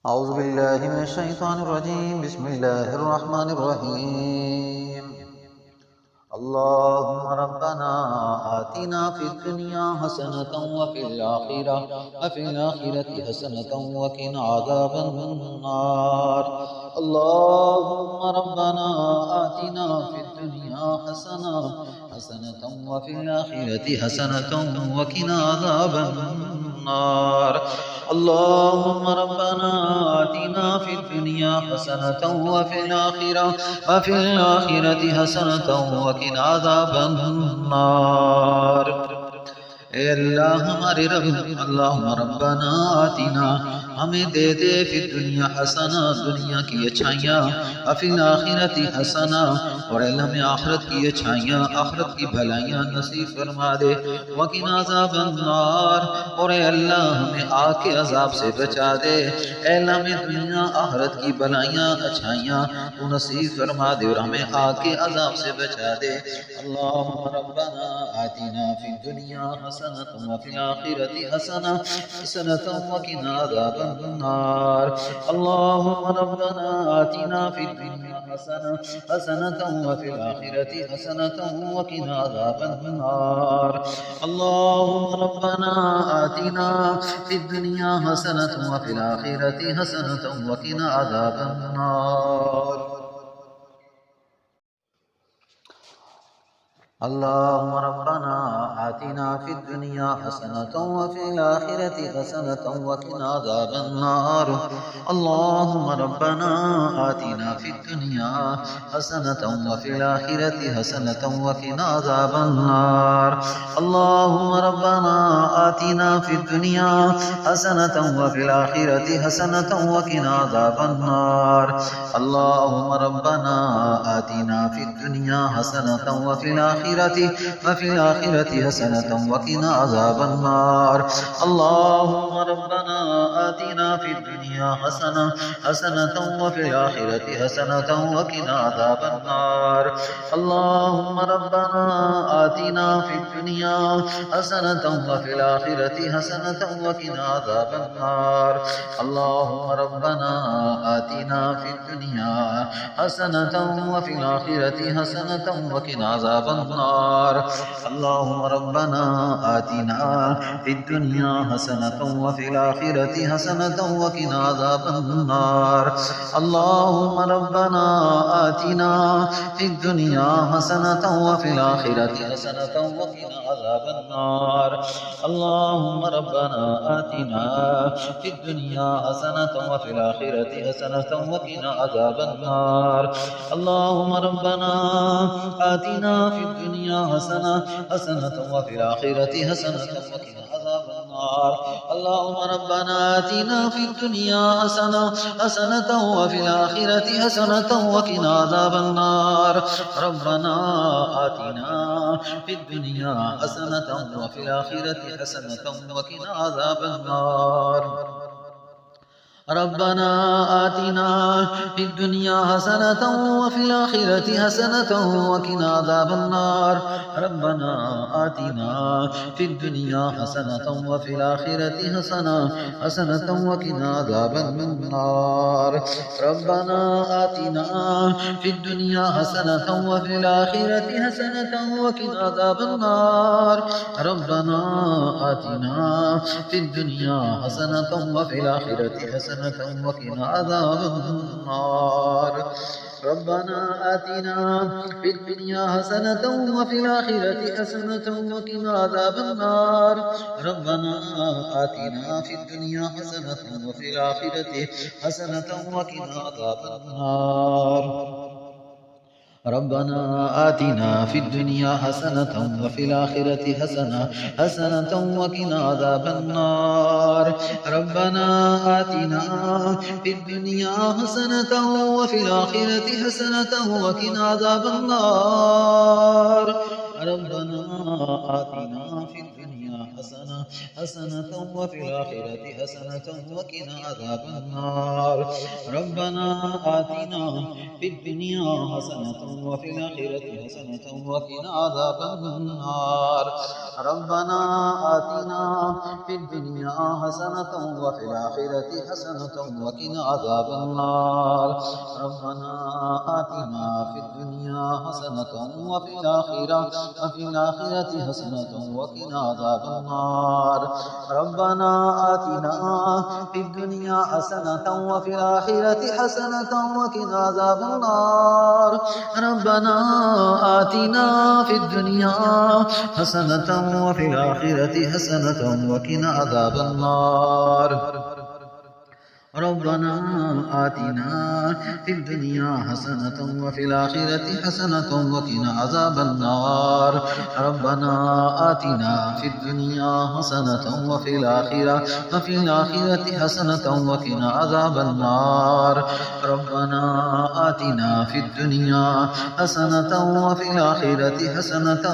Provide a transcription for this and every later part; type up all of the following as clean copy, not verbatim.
أعوذ بالله من الشيطان الرجيم. بسم الله الرحمن الرحيم. اللهم ربنا آتنا في الدنيا حسنة وفي الآخرة حسنة وقنا عذاب النار. اللهم ربنا آتنا في الدنيا حسنة وفي الآخرة حسنة وقنا عذاب النار. اللهم ربنا آتنا في الدنيا حسنة وفي الآخرة حسنة وقنا عذاب النار. اے اللہ ہمارے رب، اللہم ربنا آتنا، ہمیں دے دے فی الدنیا حسنہ، دنیا کی اچھائیاں، وفی الآخرت حسنہ، اور اللہ ہمیں آخرت کی اچھائیاں، آخرت کی بھلائیاں نصیب فرما دے، وقنا عذاب النار، اور اے اللہ ہمیں آگ کے عذاب سے بچا دے، اے اللہ ہمیں دنیا آخرت کی بھلائیاں اچھائیاں تو نصیب فرما دے اور ہمیں آگ کے عذاب سے بچا دے۔ اللہم ربنا آتنا فی الدنیا حسنة وفي الآخرة حسنة وقنا عذاب النار. اللهم ربنا آتنا في الدنيا حسنة وفي الآخرة حسنة وقنا عذاب النار. اللهم ربنا آتنا في الدنيا حسنة وفي الآخرة حسنة وقنا عذاب النار. اللهم ربنا آتنا في الدنيا حسنة وفي الآخرة حسنة وقنا عذاب النار. اللهم ربنا آتنا في الدنيا حسنة وفي الآخرة حسنة وقنا عذاب النار. اللهم ربنا آتنا في الدنيا حسنة وفي الآخرة حسنة وقنا عذاب النار. اللهم ربنا آتنا في الدنيا حسنة وفي الآخرة حسنة وقنا عذاب النار. اللهم ربنا آتنا في الدنيا حسنة وفي الآخرة حسنة وقنا عذاب النار. اللهم ربنا آتنا في الدنيا حسنة وفي الآخرة حسنة وقنا عذاب النار. اللهم ربنا آتنا في الدنيا حسنة وفي الآخرة حسنة وقنا عذاب النار. اللهم ربنا آتنا في الدنيا حسنة وفي الآخرة حسنة وقنا عذاب النار. اللهم ربنا آتنا في الدنيا حسنة وفي الآخرة حسنة وقنا عذاب النار. اللهم ربنا آتنا في الدنيا حسنة وفي الآخرة حسنة وقنا عذاب النار. اللهم ربنا آتنا في الدنيا حسنة وفي الآخرة حسنة وقنا عذاب النار. اللهم ربنا آتنا في الدنيا حسنة وفي الآخرة حسنة وقنا عذاب النار. ربنا آتنا في الدنيا حسنة وفي الآخرة حسنة وقنا عذاب النار. ربنا آتنا في الدنيا حسنة وفي الآخرة حسنة وقنا عذاب النار. ربنا آتنا في الدنيا حسنة وفي الآخرة حسنة وقنا عذاب النار. ربنا آتنا في الدنيا حسنة وفي الآخرة حسنة وقنا عذاب النار. ربنا آتنا في الدنيا حسنة وفي الآخرة حسنة وقنا عذاب النار. ربنا آتنا في الدنيا حسنة وفي الآخرة حسنة وقنا عذاب النار. ربنا آتنا في الدنيا حسنة وفي الآخرة حسنة وقنا عذاب النار. ربنا آتنا في الدنيا حسنة وفي الآخرة حسنة وقنا عذاب النار. ربنا آتنا في الدنيا حسنة وفي الآخرة حسنة وقنا عذاب النار. ربنا آتنا في الدنيا الدنيا حسنة وفي الآخرة حسنة وقنا عذاب النار ربنا آتنا في الدنيا حسنة وفي الآخرة حسنة وقنا عذاب النار ربنا آتنا في الدنيا حسنة وفي الآخرة حسنة وقنا عذاب النار ربنا آتنا في الدنيا حسنة وفي الآخرة حسنة وقنا عذاب النار ربنا آتنا في الدنيا حسنة وفي الآخرة حسنة وقنا عذاب النار ربنا آتنا في الدنيا حسنة وفي الآخرة حسنة وقنا عذاب النار ربنا آتنا في الدنيا حسنة وفي الآخرة حسنة وقنا عذاب النار ربنا آتنا في الدنيا حسنة وفي الآخرة حسنة وقنا عذاب النار ربنا آتنا في الدنيا حسنة وفي الآخرة حسنة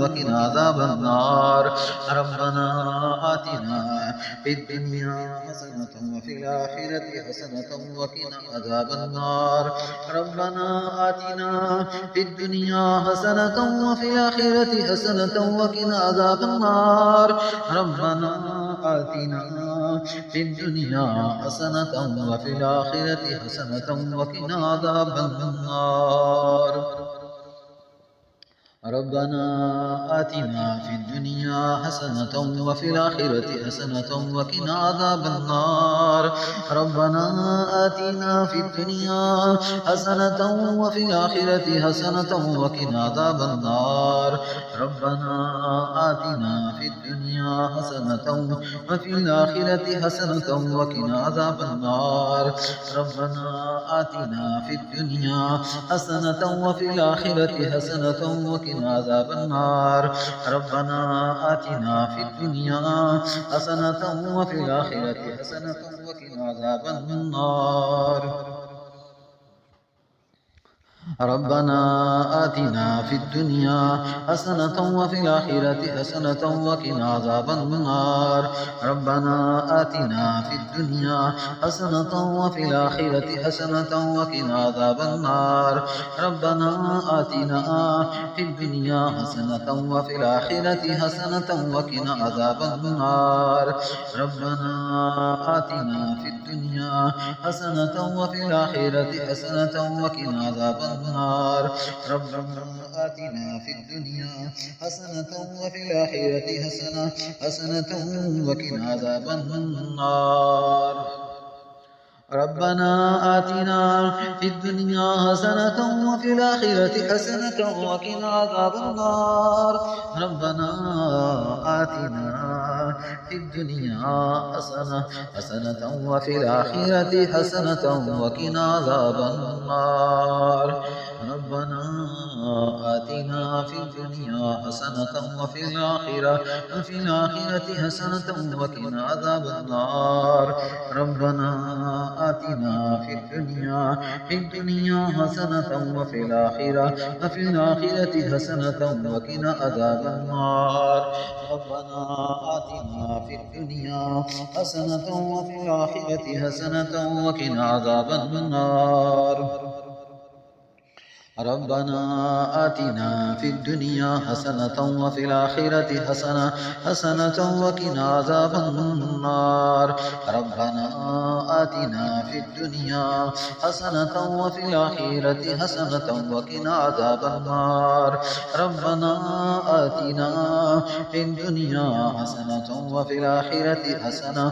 وقنا عذاب النار ربنا آتنا في الدنيا حسنة وفي الآخرة حسنة وقنا عذاب النار ربنا آتنا في الدنيا حسنة وفي الآخرة حسنة وقنا عذاب النار ربنا آتنا في الدنيا حسنة وفي الآخرة حسنة وقنا عذاب النار ربنا آتنا في الدنيا حسنة وفي الآخرة حسنة وقنا عذاب النار ربنا آتنا في الدنيا حسنة وفي الآخرة حسنة وقنا عذاب النار ربنا آتنا في الدنيا حسنة وفي الآخرة حسنة وقنا عذاب النار ربنا آتنا في الدنيا حسنة وفي الآخرة حسنة وقنا عذاب النار ربنا آتنا في الدنيا حسنة وفي الآخرة حسنة وقنا عذاب النار ربنا آتنا في الدنيا حسنة وفي الآخرة حسنة وقنا عذاب النار ربنا آتنا في الدنيا حسنة وفي الآخرة حسنة وقنا عذاب النار ربنا آتنا في الدنيا حسنة وفي الآخرة حسنة وقنا عذاب النار ربنا آتنا في الدنيا حسنة وفي الآخرة حسنة وقنا عذاب النار ربنا آتنا في الدنيا حسنة وفي الآخرة حسنة وقنا عذاب النار ربنا آتنا في الدنيا حسنة وفي الآخرة حسنة وقنا عذاب النار ربنا آتنا في الدنيا حسنة وفي الآخرة حسنة وقنا عذاب النار ربنا آتنا في الدنيا حسنة وفي الآخرة حسنة وقنا عذاب النار ربنا آتنا في الدنيا حسنة وفي الآخرة حسنة وقنا عذاب النار ربنا آتنا في الدنيا حسنة وفي الآخرة حسنة وقنا عذاب النار ربنا آتنا في الدنيا حسنة وفي الآخرة حسنة وقنا عذاب النار ربنا آتنا في الدنيا حسنة وفي الآخرة حسنة وقنا عذاب النار ربنا آتنا في الدنيا حسنة وفي الآخرة حسنة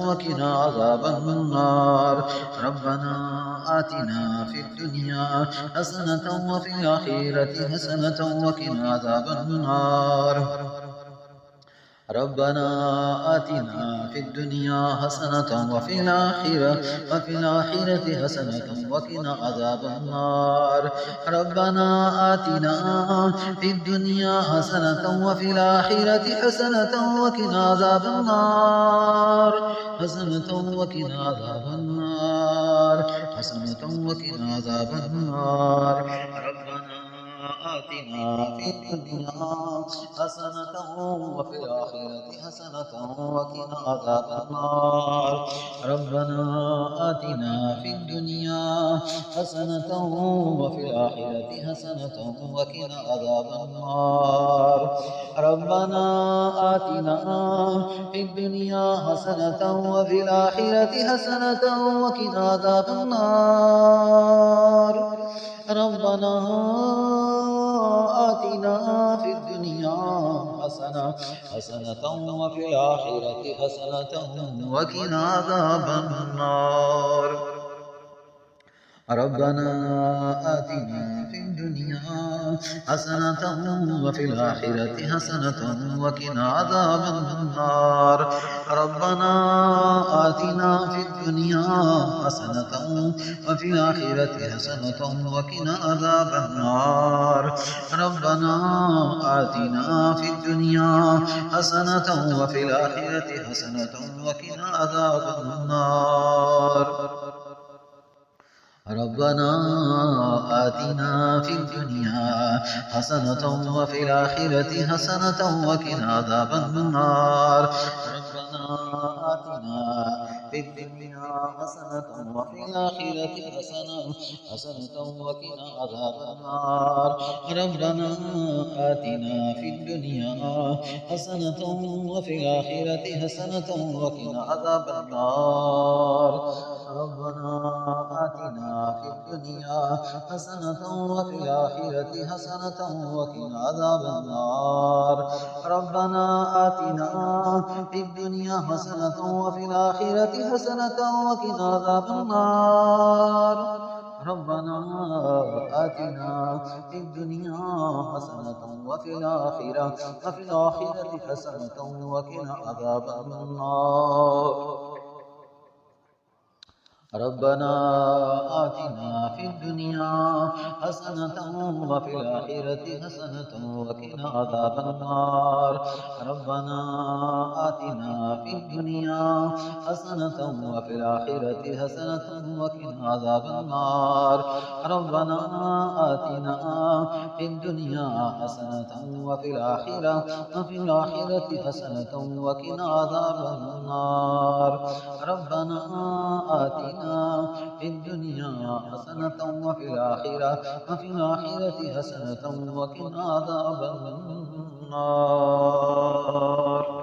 وقنا عذاب النار ربنا آتنا في الدنيا حسنة وفي الآخرة حسنة وقنا عذاب النار ربنا آتنا في الدنيا حسنة وفي الآخرة حسنة وقنا عذاب النار ربنا آتنا في الدنيا حسنة وفي الآخرة حسنة وقنا عذاب النار حسنة وقنا عذاب النار حسنة وقنا عذاب النار ربنا آتنا في الدنيا حسنة وفي الآخرة حسنة وقنا عذاب النار ربنا آتنا في الدنيا حسنة وفي الآخرة حسنة وقنا عذاب النار ربنا آتنا في الدنيا حسنة وفي الآخرة حسنة وقنا عذاب النار ربنا آتنا في الدنيا حسنة وفي الآخرة حسنة وقنا عذاب النار ربنا آتنا في الدنيا حسنة وفي الآخرة حسنة وقنا عذاب النار ربنا آتنا في الدنيا حسنة وفي الآخرة حسنة وقنا عذاب النار ربنا آتنا في الدنيا حسنة وفي الآخرة حسنة وقنا عذاب النار ربنا آتنا في الدنيا حسنة وفي الآخرة حسنة وقنا عذاب النار ربنا آتنا في الدنيا حسنة وفي الآخرة حسنة وقنا عذاب النار ربنا آتنا في الدنيا حسنة وفي الآخرة حسنة وقنا عذاب النار ربنا آتنا في الدنيا حسنة وفي الآخرة حسنة وقنا عذاب النار ربنا آتنا في الدنيا حسنة وفي الآخرة حسنة وقنا عذاب النار ربنا آتنا في الدنيا حسنة وفي الآخرة حسنة وقنا عذاب النار ربنا آتنا في الدنيا حسنة وفي الآخرة حسنة وقنا عذاب النار ربنا آتنا في الدنيا حسنة وفي الآخرة حسنة وقنا عذاب النار ربنا آتنا في الدنيا حسنة وفي الآخرة حسنة وقنا عذاب النار ربنا آتنا في الدنيا حسنة وفي الآخرة حسنة وقنا عذاب النار